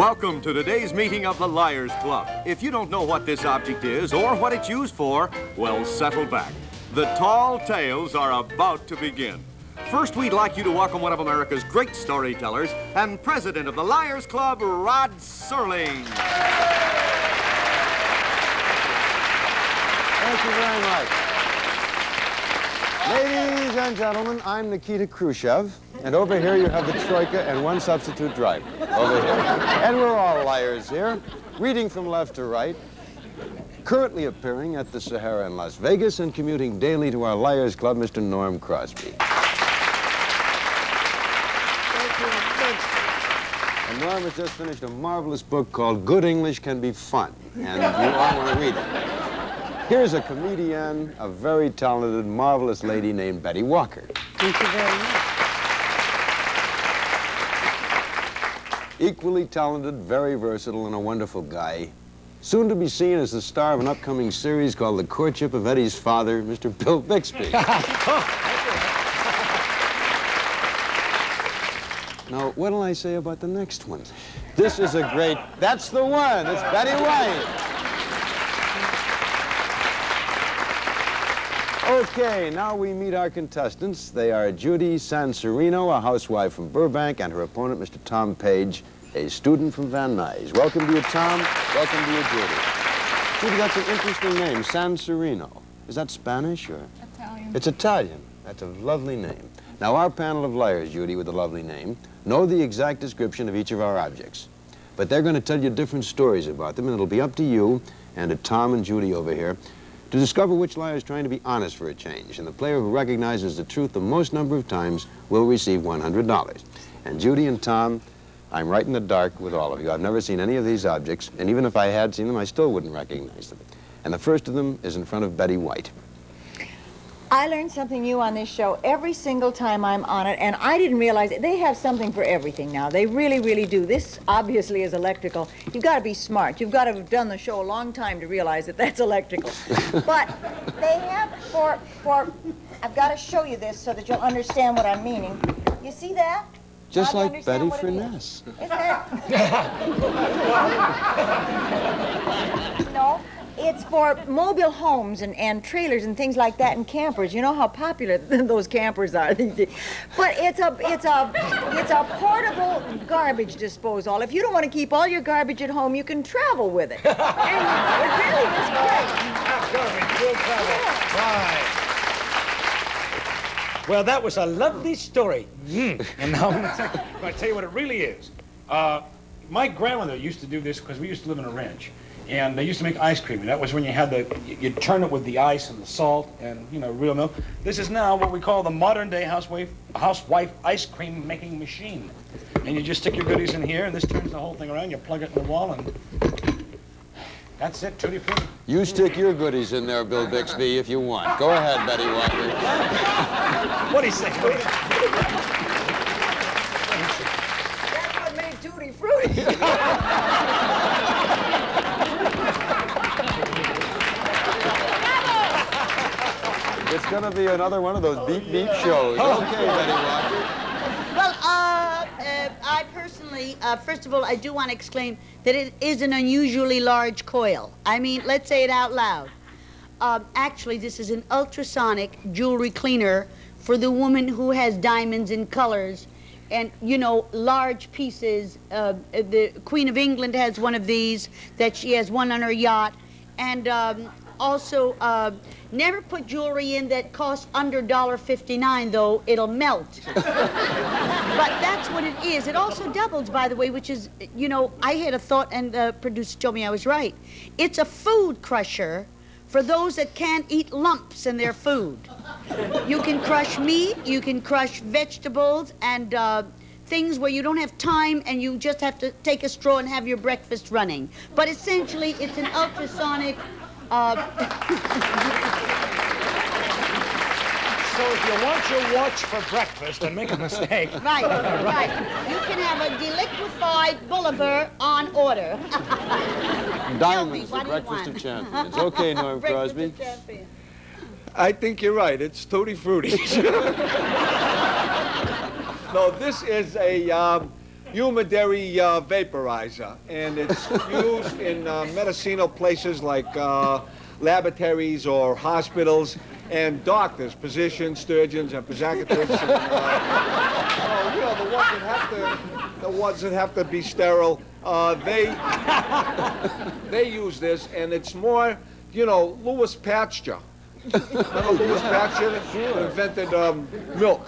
Welcome to today's meeting of the Liars Club. If you don't know what this object is or what it's used for, well, settle back. The tall tales are about to begin. First, we'd like you to welcome one of America's great storytellers and president of the Liars Club, Rod Serling. Thank you very much. Ladies and gentlemen, I'm Nikita Khrushchev, and over here you have the Troika and one substitute driver. Over here. And we're all liars here, reading from left to right, currently appearing at the Sahara in Las Vegas and commuting daily to our Liars Club, Mr. Norm Crosby. And Norm has just finished a marvelous book called Good English Can Be Fun, and you all want to read it. Here's a comedian, a very talented, marvelous lady named Betty Walker. Thank you very much. Equally talented, very versatile, and a wonderful guy. Soon to be seen as the star of an upcoming series called The Courtship of Eddie's Father, Mr. Bill Bixby. Now, what'll I say about the next one? This is a great... That's the one! It's Betty White! Okay, now we meet our contestants. They are Judy Sanserino, a housewife from Burbank, and her opponent, Mr. Tom Page, a student from Van Nuys. Welcome to you, Tom. Welcome to you, Judy. Judy, that's an interesting name, Sanserino. Is that Spanish or? Italian. It's Italian. That's a lovely name. Now, our panel of liars, Judy, with a lovely name, know the exact description of each of our objects. But they're going to tell you different stories about them, and it'll be up to you and to Tom and Judy over here to discover which liar is trying to be honest for a change. And the player who recognizes the truth the most number of times will receive $100. And Judy and Tom, I'm right in the dark with all of you. I've never seen any of these objects, and even if I had seen them, I still wouldn't recognize them. And the first of them is in front of Betty White. I learned something new on this show every single time I'm on it, and I didn't realize it. They have something for everything now. They really, really do. This obviously is electrical. You've got to be smart. You've got to have done the show a long time to realize that that's electrical. But they have for I've got to show you this so that you'll understand what I'm meaning. You see that? Just Now like Betty Furness. Is that? No. It's for mobile homes and trailers and things like that and campers. You know how popular those campers are. But it's a portable garbage disposal. If you don't want to keep all your garbage at home, you can travel with it. And it really is great. Garbage will travel. Right. Well, that was a lovely story. And now I'm going to tell you what it really is. My grandmother used to do this because we used to live in a ranch. And they used to make ice cream. And that was when you had you'd turn it with the ice and the salt and, you know, real milk. This is now what we call the modern-day housewife ice cream making machine. And you just stick your goodies in here, and this turns the whole thing around. You plug it in the wall, and that's it, tutti frutti. You stick your goodies in there, Bill Bixby, if you want. Go ahead, Betty Walker. What do you say? That's what made tutti frutti. It's going to be another one of those beep-beep shows. Okay, Betty Walker. Well, I personally, first of all, I do want to exclaim that it is an unusually large coil. I mean, let's say it out loud. Actually, this is an ultrasonic jewelry cleaner for the woman who has diamonds in colors and, you know, large pieces. The Queen of England has one of these, that she has one on her yacht. And also, never put jewelry in that costs under $1.59, though. It'll melt. But that's what it is. It also doubles, by the way, which is, you know, I had a thought, and the producer told me I was right. It's a food crusher for those that can't eat lumps in their food. You can crush meat, you can crush vegetables, and things where you don't have time and you just have to take a straw and have your breakfast running. But essentially, it's an ultrasonic... So if you want your watch for breakfast and make a mistake... Right. You can have a deliquified boulevard on order. Diamonds, What the do you breakfast want? of champions. Okay, Norm Crosby. Breakfast of champions. I think you're right. It's tutti frutti. No, this is a humidary vaporizer, and it's used in medicinal places like laboratories or hospitals, and doctors, physicians, surgeons, and physiatrists, and, you know, the ones that have to be sterile. They use this, and it's more, you know, Louis Pasteur. Remember Louis Pasteur who invented milk?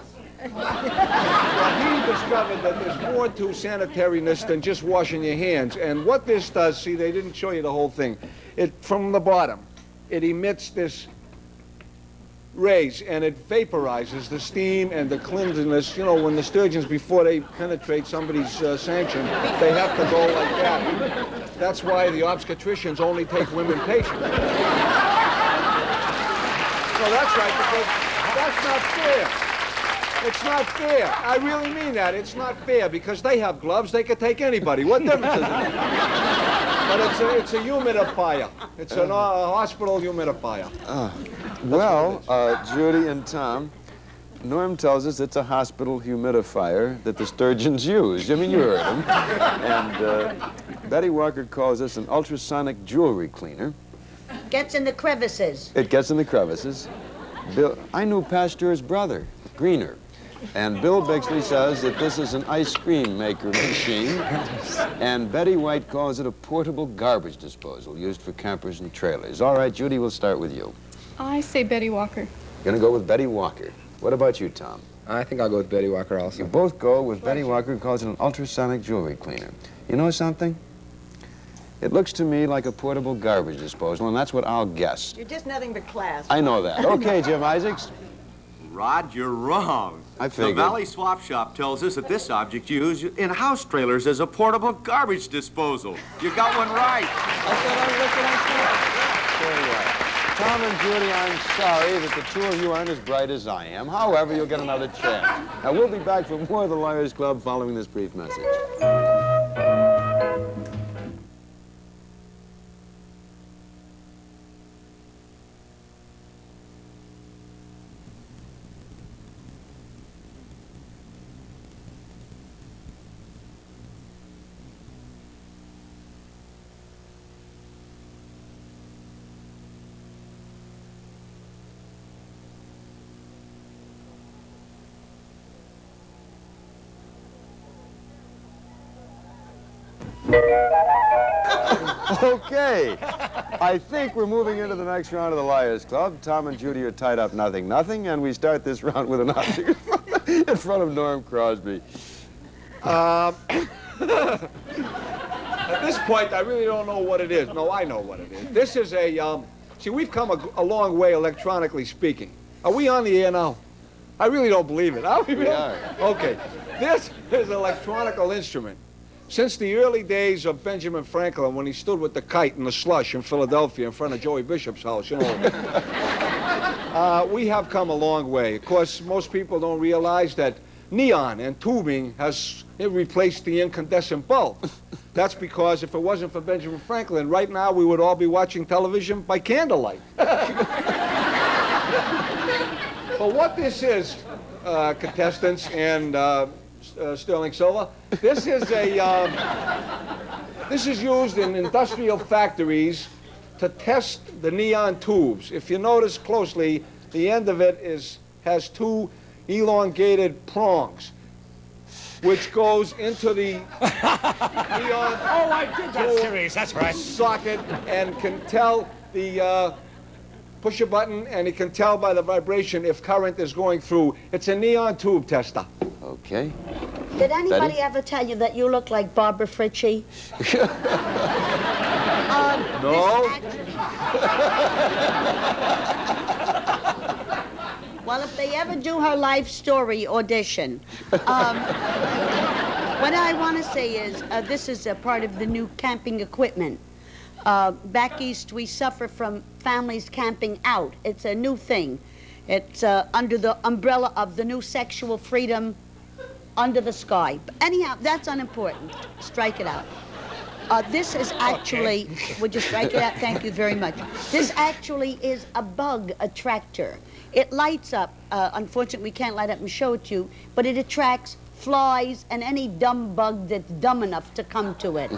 Well, he discovered that there's more to sanitariness than just washing your hands. And what this does, see, they didn't show you the whole thing. From the bottom, it emits this rays, and it vaporizes the steam and the cleanliness. You know, when the surgeons, before they penetrate somebody's sanction, they have to go like that. That's why the obstetricians only take women patients. No, that's right, because that's not fair. It's not fair. I really mean that. It's not fair, because they have gloves. They could take anybody. What difference does it make? But it's a humidifier. It's a hospital humidifier. Well, Judy and Tom, Norm tells us it's a hospital humidifier that the sturgeons use. I mean, you heard him. And Betty Walker calls this an ultrasonic jewelry cleaner. Gets in the crevices. It gets in the crevices. I knew Pasteur's brother, Greener. And Bill Bixby says that this is an ice cream maker machine. And Betty White calls it a portable garbage disposal used for campers and trailers. All right, Judy, we'll start with you. I say Betty Walker. Gonna go with Betty Walker. What about you, Tom? I think I'll go with Betty Walker also. You both go with Betty Walker, who calls it an ultrasonic jewelry cleaner. You know something? It looks to me like a portable garbage disposal, and that's what I'll guess. You're just nothing but class. I know that. Okay, Jim Isaacs. Rod, you're wrong. I figured. The Valley Swap Shop tells us that this object used in house trailers is a portable garbage disposal. You got one right. Tom and Judy, I'm sorry that the two of you aren't as bright as I am. However, you'll get another chance. Now, we'll be back for more of the Liars Club following this brief message. Okay, I think we're moving into the next round of the Liars Club. Tom and Judy are tied up 0-0, and we start this round with an object in front of Norm Crosby. At this point, I really don't know what it is. No, I know what it is. This is a, see, we've come a long way electronically speaking. Are we on the air now? I really don't believe it. Are we? We are. Okay, this is an electronical instrument. Since the early days of Benjamin Franklin, when he stood with the kite in the slush in Philadelphia in front of Joey Bishop's house, you know, we have come a long way. Of course, most people don't realize that neon and tubing has replaced the incandescent bulb. That's because if it wasn't for Benjamin Franklin, right now we would all be watching television by candlelight. But what this is, contestants and Sterling Silva, this is this is used in industrial factories to test the neon tubes. If you notice closely, the end of it has two elongated prongs, which goes into the neon Oh, I did that series. That's right. socket and can tell the push a button and it can tell by the vibration if current is going through. It's a neon tube tester. Okay. Did anybody Betty? ever tell you that you look like Barbara Fritchie? No. Well, if they ever do her life story audition, what I want to say is this is a part of the new camping equipment. Back east, we suffer from families camping out. It's a new thing. It's under the umbrella of the new sexual freedom under the sky. But anyhow, that's unimportant. Strike it out. This is actually, would you strike it out? Thank you very much. This actually is a bug attractor. It lights up. Unfortunately, we can't light up and show it to you, but it attracts flies, and any dumb bug that's dumb enough to come to it.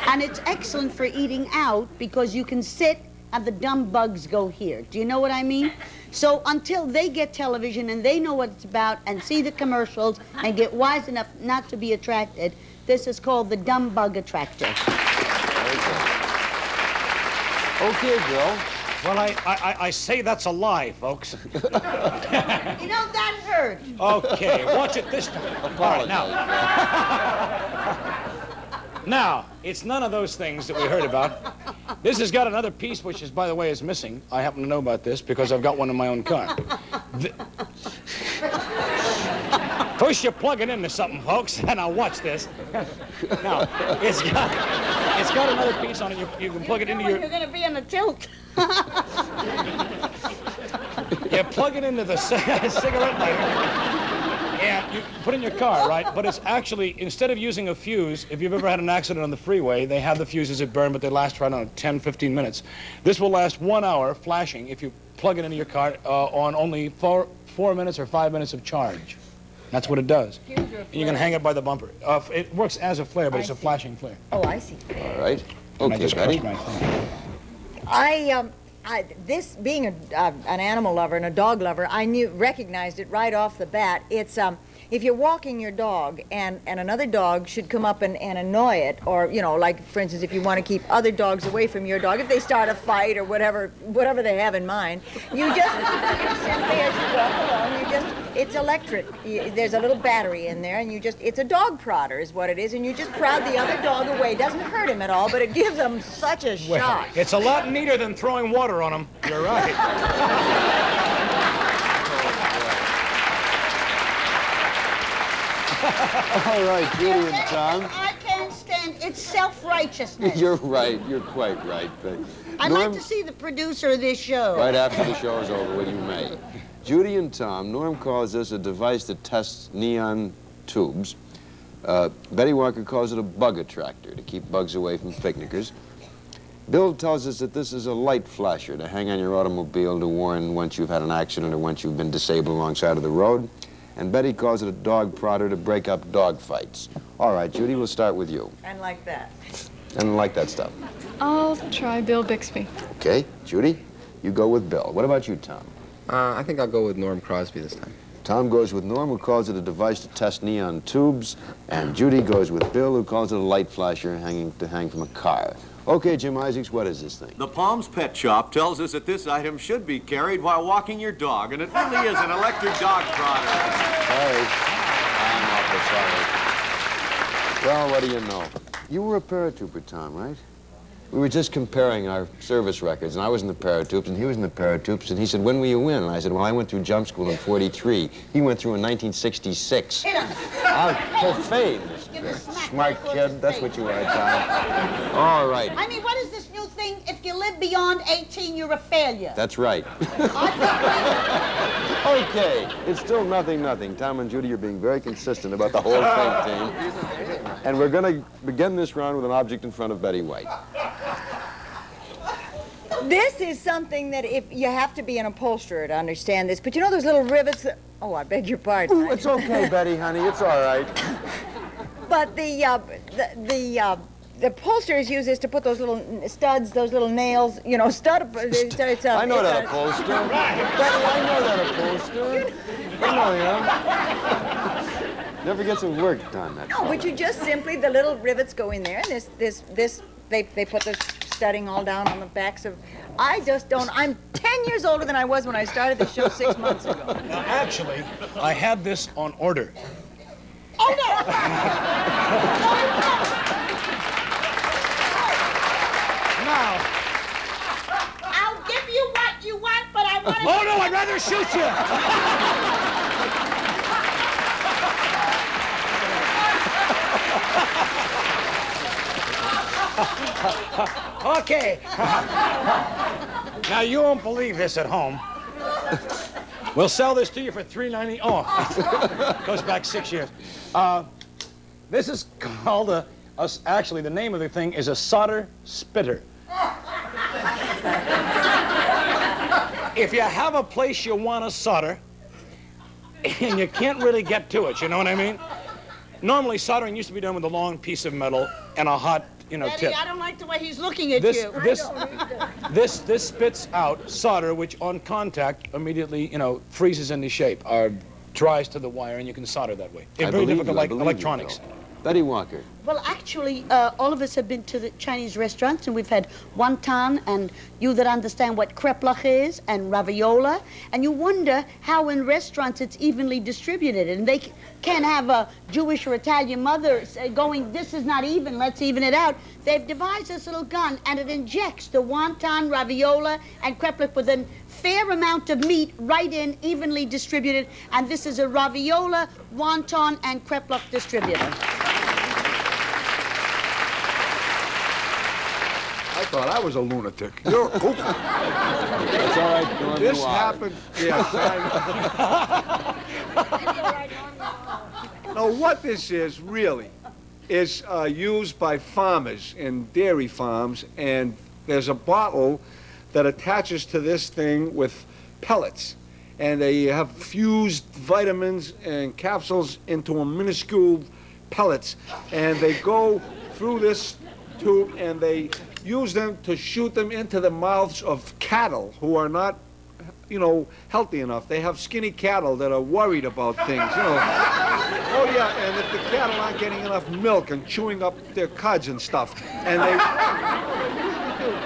And it's excellent for eating out because you can sit and the dumb bugs go here. Do you know what I mean? So until they get television and they know what it's about and see the commercials and get wise enough not to be attracted, this is called the dumb bug attractor. Okay, Bill. Well, I say that's a lie, folks. You know, that hurt. Okay, watch it this time. All right, now. Now, it's none of those things that we heard about. This has got another piece, which is, by the way, is missing. I happen to know about this because I've got one in my own car. First, you plug it into something, folks, and now watch this. Now, it's got another piece on it. You can plug it into your... You're going to be in a tilt. You plug it into the cigarette lighter, and you put it in your car, right? But it's actually, instead of using a fuse, if you've ever had an accident on the freeway, they have the fuses that burn, but they last for, I don't know, 10, 15 minutes. This will last 1 hour flashing if you plug it into your car on only 4 minutes or 5 minutes of charge. That's what it does. And you can hang it by the bumper. It works as a flare, but it's a flashing flare. Oh, I see. All right. And I Okay, just Betty. crushed my thing. This being an animal lover and a dog lover, I recognized it right off the bat. It's if you're walking your dog and another dog should come up and annoy it, or you know, like for instance, if you want to keep other dogs away from your dog, if they start a fight or whatever they have in mind, you just simply as you walk along, it's electric. There's a little battery in there, and it's a dog prodder is what it is, and you just prod the other dog away. It doesn't hurt him at all, but it gives him such a Well, shock. it's a lot neater than throwing water on them. You're right. All right, Judy and Tom. I can't stand it's self-righteousness. You're right. You're quite right. But I'd like to see the producer of this show. Right after the show is over, well, you may. Judy and Tom, Norm calls this a device that tests neon tubes. Betty Walker calls it a bug attractor to keep bugs away from picnickers. Bill tells us that this is a light flasher to hang on your automobile to warn once you've had an accident or once you've been disabled alongside of the road. And Betty calls it a dog prodder to break up dog fights. All right, Judy, we'll start with you. And like that. And like that stuff. I'll try Bill Bixby. Okay, Judy, you go with Bill. What about you, Tom? I think I'll go with Norm Crosby this time. Tom goes with Norm, who calls it a device to test neon tubes, and Judy goes with Bill, who calls it a light flasher to hang from a car. Okay, Jim Isaacs, what is this thing? The Palms Pet Shop tells us that this item should be carried while walking your dog, and it really is an electric dog prodder. Sorry. I'm awfully sorry. Well, what do you know? You were a paratrooper, Tom, right? We were just comparing our service records, and I was in the paratroops, and he was in the paratroops, and he said, when will you win? And I said, well, I went through jump school in '43. He went through in 1966. Profane. Smart kid, that's what you are, Tom. All right. I mean, what is this new thing? If you live beyond 18, you're a failure. That's right. Okay, it's still nothing. Tom and Judy are being very consistent about the whole thing, team. And we're going to begin this round with an object in front of Betty White. This is something that if you have to be an upholsterer to understand this, but you know those little rivets that, oh, I beg your pardon. Ooh, it's okay, Betty, honey, it's all right. But the upholsterers use this to put those little studs, those little nails, you know, I know that upholster. Betty, I know that upholster. I know him. Never gets some work done, that No, fella. but you just simply, the little rivets go in there, and they put the studding all down on the backs of, I just don't, I'm 10 years older than I was when I started the show 6 months ago. Now, actually, I had this on order. Oh, no! Now, I'll give you what you want, but I want to... oh no, I'd rather shoot you! Okay. Now, you won't believe this at home. We'll sell this to you for $3.90. Oh, goes back 6 years. This is called actually, the name of the thing is a solder spitter. If you have a place you want to solder, and you can't really get to it, you know what I mean? Normally, soldering used to be done with a long piece of metal and a hot, Daddy, tip. I don't like the way he's looking at This, you. this spits out solder, which on contact immediately, freezes into shape or dries to the wire, and you can solder that way. It's very difficult, like electronics. Betty Walker. Well, actually, all of us have been to the Chinese restaurants, and we've had wonton, and you that understand what kreplach is, and raviola, and you wonder how in restaurants it's evenly distributed, and they can't have a Jewish or Italian mother going, this is not even, let's even it out. They've devised this little gun, and it injects the wonton, raviola, and kreplach with a fair amount of meat right in, evenly distributed, and this is a raviola, wonton, and kreplach distributor. I thought I was a lunatic. You're a kook. It's all right, Norm, This you are. happened. Yes, Now, what this is really is used by farmers in dairy farms, and there's a bottle that attaches to this thing with pellets, and they have fused vitamins and capsules into a minuscule pellets, and they go through this tube, and they use them to shoot them into the mouths of cattle who are not, healthy enough. They have skinny cattle that are worried about things, Oh, yeah, and if the cattle aren't getting enough milk and chewing up their cuds and stuff. And they...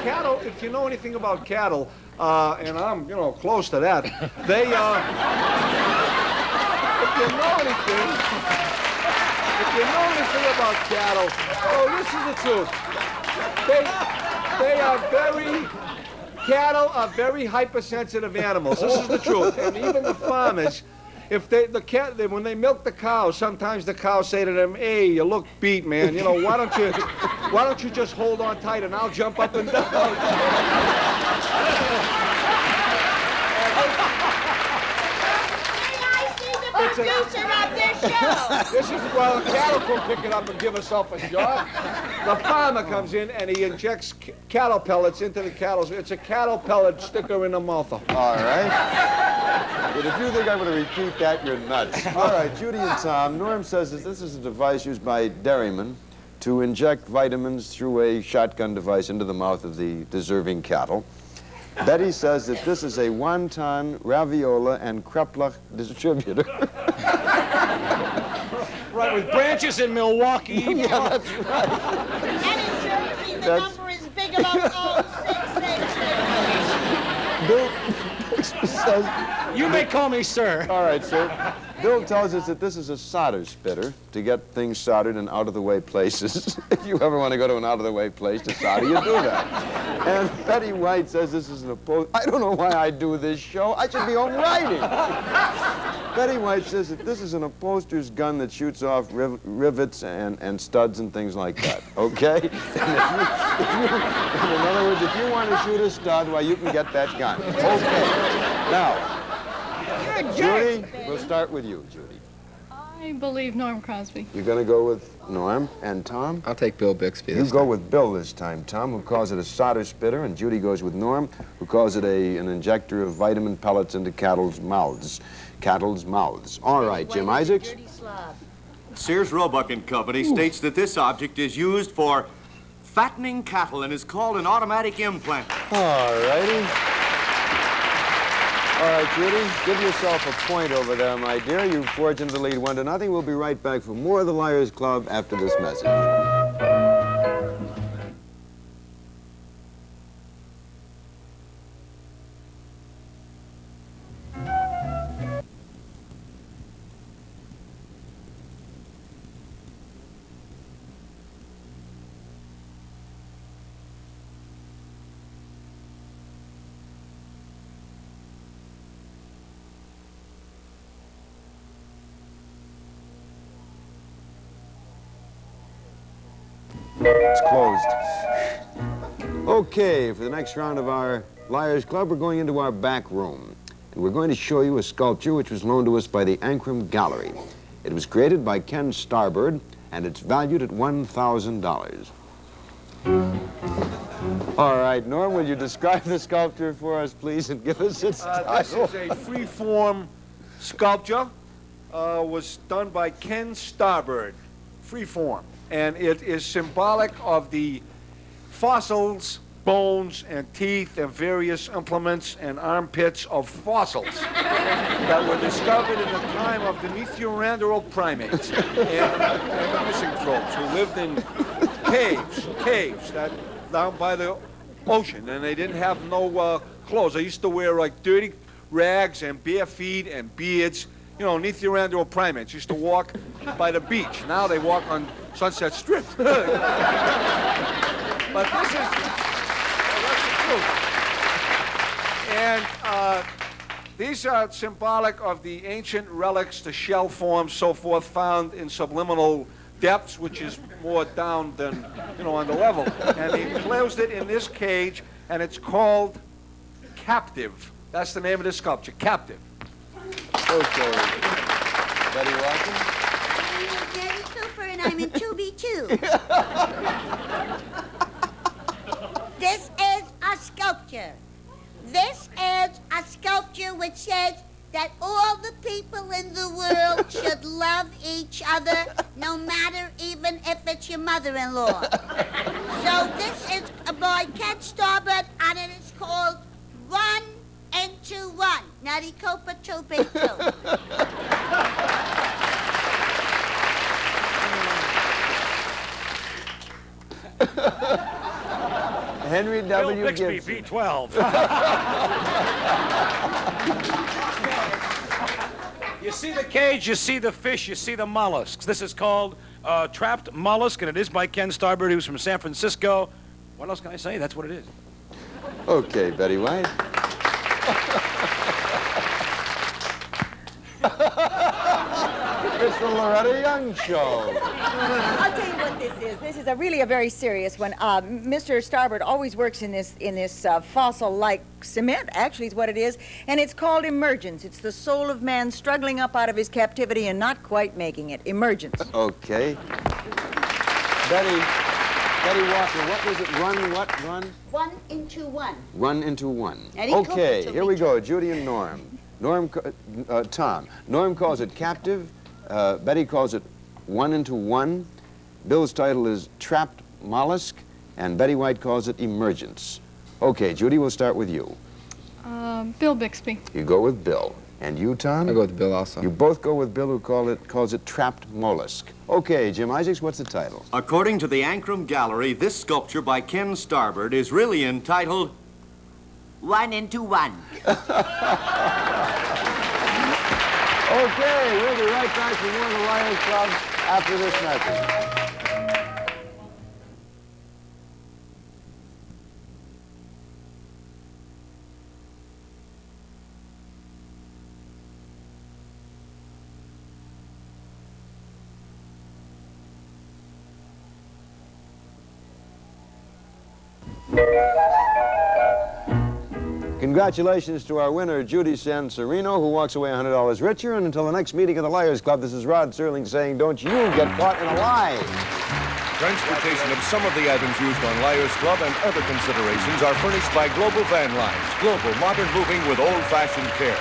cattle, if you know anything about cattle, and I'm, close to that, they, if you know anything about cattle, oh, this is the truth. Cattle are very hypersensitive animals. This is the truth. And even the farmers, if when they milk the cows, sometimes the cows say to them, "Hey, you look beat, man. Why don't you just hold on tight and I'll jump up and down." Producer of this show. This is well, the cattle can pick it up and give herself a job. The farmer comes in and he injects cattle pellets into the cattle. It's a cattle pellet sticker in the mouth. All right. But if you think I'm going to repeat that, you're nuts. All right, Judy and Tom, Norm says that this is a device used by dairymen to inject vitamins through a shotgun device into the mouth of the deserving cattle. Betty says that this is a wonton, raviola, and kreplach distributor. Right, with branches in Milwaukee. Yeah, that's right. And in Jersey, the number is Bigelow 0666. Bill says... You may call me sir. All right, sir. Bill tells us that this is a solder spitter to get things soldered in out-of-the-way places. If you ever want to go to an out-of-the-way place to solder, you do that. And Betty White says this is an opposed... I don't know why I do this show. I should be home writing. Betty White says that this is an upholsterer's gun that shoots off rivets and studs and things like that, okay? And in other words, if you want to shoot a stud, well, you can get that gun. Okay. Now, Judy, we'll start with you, Judy. I believe Norm Crosby. You're going to go with Norm. And Tom? I'll take Bill Bixby You this go time. with Bill this time, Tom, who calls it a solder spitter, and Judy goes with Norm, who calls it an injector of vitamin pellets into cattle's mouths. All right, Jim Isaacs? Dirty slob. Sears Roebuck and Company states that this object is used for fattening cattle and is called an automatic implant. All righty. All right, Judy, give yourself a point over there, my dear. You forged into the lead 1-0. We'll be right back for more of the Liars Club after this message. It's closed. Okay, for the next round of our Liars Club, we're going into our back room. And we're going to show you a sculpture which was loaned to us by the Ankrum Gallery. It was created by Ken Starbird, and it's valued at $1,000. All right, Norm, will you describe the sculpture for us, please, and give us its title? This is a free-form sculpture. Was done by Ken Starbird. free form, and it is symbolic of the fossils, bones, and teeth and various implements and armpits of fossils that were discovered in the time of the Neanderthal primates and the misanthropes who lived in caves that down by the ocean, and they didn't have no clothes. They used to wear like dirty rags and bare feet and beards. You know, Neanderthal primates used to walk by the beach. Now they walk on Sunset Strip. But this is, that's the truth. And these are symbolic of the ancient relics, the shell forms, so forth, found in subliminal depths, which is more down than, you know, on the level. And he closed it in this cage, and it's called Captive. That's the name of the sculpture, Captive. Okay. Betty Watson? I'm Jerry Cooper, and I'm in 2B2. This is a sculpture. This is a sculpture which says that all the people in the world should love each other, no matter even if it's your mother-in-law. So this is by Ken Starbuck, and it is called 1 into 1. Natty Cooper 2B2. Henry W. Bill Bixby, Gibson. B12. You see the cage, you see the fish, you see the mollusks. This is called Trapped Mollusk, and it is by Ken Starbuck. He was from San Francisco. What else can I say? That's what it is. Okay, Betty White. It's the Loretta Young Show. I'll tell you what this is. This is really a very serious one. Mr. Starboard always works in this fossil-like cement, actually is what it is, and it's called emergence. It's the soul of man struggling up out of his captivity and not quite making it. Emergence. Okay. Betty Walker, what was it? Run. 1 into 1. 1 into 1. Eddie Cooper, Okay, so here we go. Judy and Norm. Tom. Norm calls it Captive. Betty calls it 1 into 1. Bill's title is Trapped Mollusk, and Betty White calls it Emergence. Okay, Judy, we'll start with you. Bill Bixby. You go with Bill. And you, Tom? I go with Bill also. You both go with Bill, who calls it Trapped Mollusk. Okay, Jim Isaacs, what's the title? According to the Ankrum Gallery, this sculpture by Ken Starboard is really entitled 1 into 1. Okay, we'll be right back with more of the Lions Club after this message. Congratulations to our winner, Judy Sanserino, who walks away $100 richer. And until the next meeting of the Liars Club, this is Rod Serling saying, don't you get caught in a lie. Transportation of some of the items used on Liars Club and other considerations are furnished by Global Van Lines. Global, modern moving with old-fashioned care.